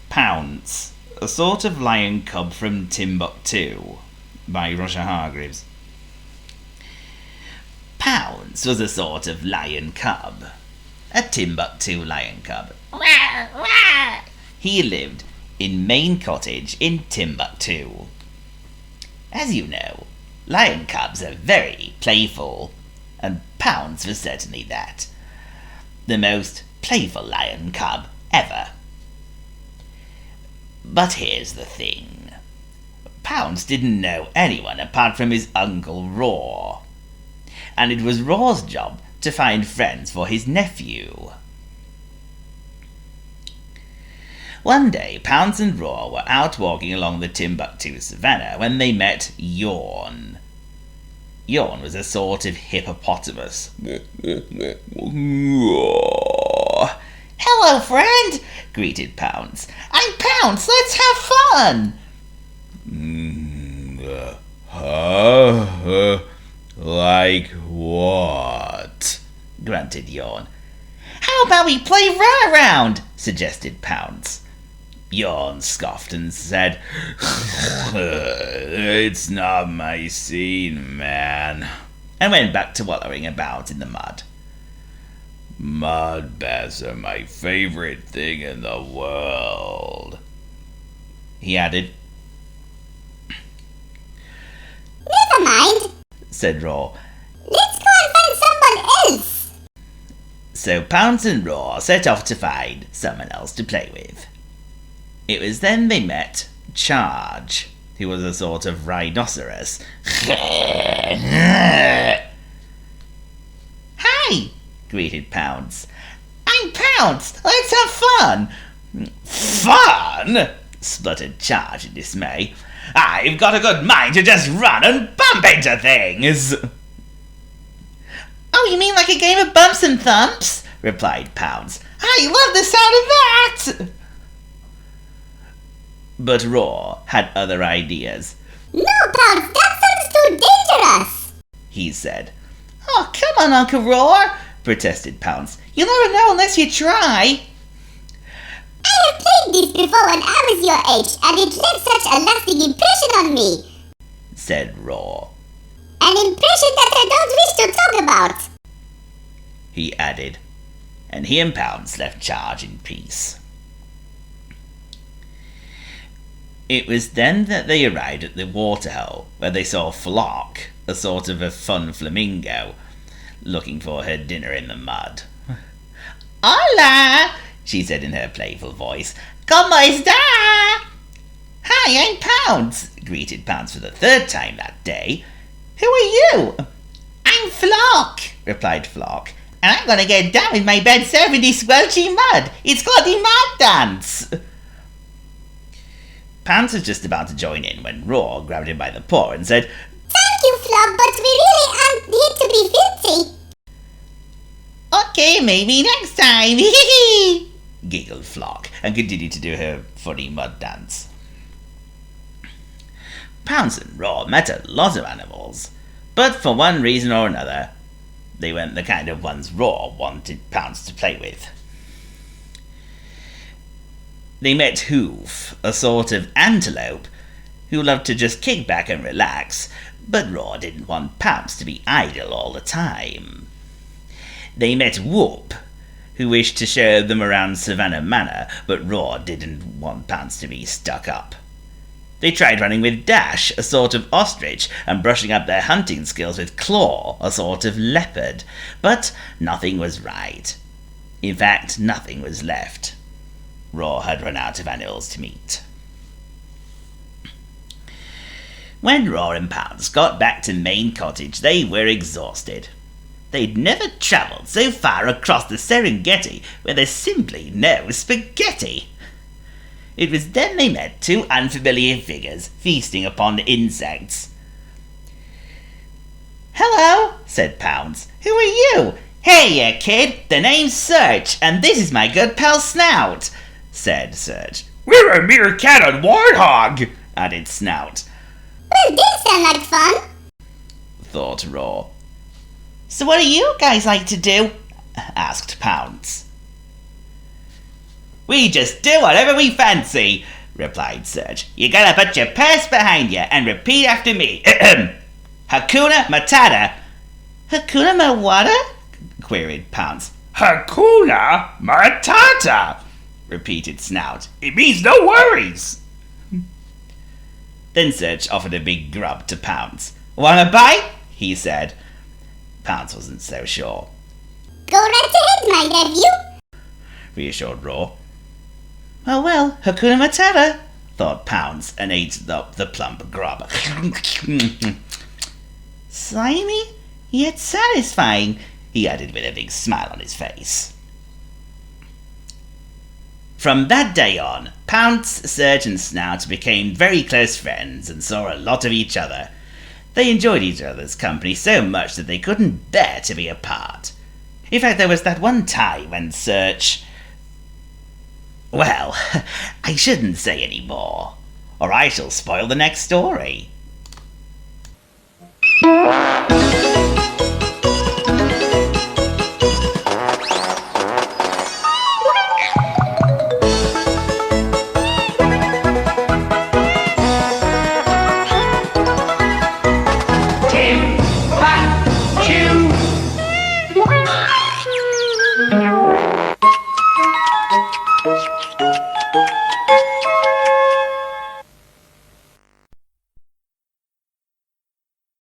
Pounce, a sort of lion cub from Timbuctoo, by Roger Hargreaves. Pounce was a sort of lion cub, a Timbuctoo lion cub. He lived in Main Cottage in Timbuctoo. As you know, lion cubs are very playful, and Pounce was certainly that. The most playful lion cub ever. But here's the thing. Pounce didn't know anyone apart from his Uncle Raw, and it was Raw's job to find friends for his nephew. One day, Pounce and Raw were out walking along the Timbuctoo savannah when they met Yawn. Yawn was a sort of hippopotamus. "Hello, friend," greeted Pounce. "I'm Pounce, let's have fun." Like what?" grunted Yawn. "How about we play run around?" suggested Pounce. Yawn scoffed and said, "It's not my scene, man," and went back to wallowing about in the mud. "Mud baths are my favorite thing in the world," he added. "Never mind," said Raw. "Let's go and find someone else." So Pounce and Raw set off to find someone else to play with. It was then they met Charge, who was a sort of rhinoceros. "Hi," greeted Pounce. "I'm Pounce, let's have fun." "Fun?" spluttered Charge in dismay. "I've got a good mind to just run and bump into things." "Oh, you mean like a game of bumps and thumps?" replied Pounce. "I love the sound of that." But Raw had other ideas. "No, Pounce, that sounds too dangerous," he said. "Oh, come on, Uncle Raw," protested Pounce. "You never know unless you try." "I have played this before when I was your age, and it left such a lasting impression on me," said Raw. "An impression that I don't wish to talk about," he added, and he and Pounce left Charge in peace. It was then that they arrived at the waterhole, where they saw Flock, a sort of a fun flamingo, looking for her dinner in the mud. "Hola," she said in her playful voice. "Como está?" "Hi, I'm Pounce," greeted Pounce for the third time that day. "Who are you?" "I'm Flock," replied Flock, "and I'm going to get down with my bed served in this squelchy mud. It's called the mud dance." Pounce was just about to join in when Raw grabbed him by the paw and said, "Thank you, Flock, but we really aren't here to be filthy." "Okay, maybe next time," giggled Flock, and continued to do her funny mud dance. Pounce and Raw met a lot of animals, but for one reason or another, they weren't the kind of ones Raw wanted Pounce to play with. They met Hoof, a sort of antelope, who loved to just kick back and relax, but Raw didn't want Pounce to be idle all the time. They met Whoop, who wished to show them around Savannah Manor, but Raw didn't want Pounce to be stuck up. They tried running with Dash, a sort of ostrich, and brushing up their hunting skills with Claw, a sort of leopard, but nothing was right. In fact, nothing was left. Raw had run out of animals to meet. When Raw and Pounce got back to Main Cottage, they were exhausted. They'd never travelled so far across the Serengeti where there's simply no spaghetti. It was then they met two unfamiliar figures feasting upon insects. "Hello," said Pounce. "Who are you? Hey, you kid, the name's Serge, and this is my good pal Snout, said Serge. We're a meerkat and warthog, added Snout. Well, this sounds like fun. Thought Raw. So what do you guys like to do? Asked Pounce. We just do whatever we fancy, replied Serge. You gotta put your purse behind you and repeat after me. Hakuna Matata. Hakuna Matata? Queried Pounce. Hakuna Matata, repeated Snout. It means no worries. Then Serge offered a big grub to Pounce. Want a bite? He said. Pounce wasn't so sure. Go right ahead, my nephew, reassured Raw. Oh well, Hakuna Matata, thought Pounce, and ate the plump grub. Slimy, yet satisfying, he added with a big smile on his face. From that day on, Pounce, Serge and Snout became very close friends and saw a lot of each other. They enjoyed each other's company so much that they couldn't bear to be apart. In fact, there was that one time when Serge... Well, I shouldn't say any more, or I shall spoil the next story.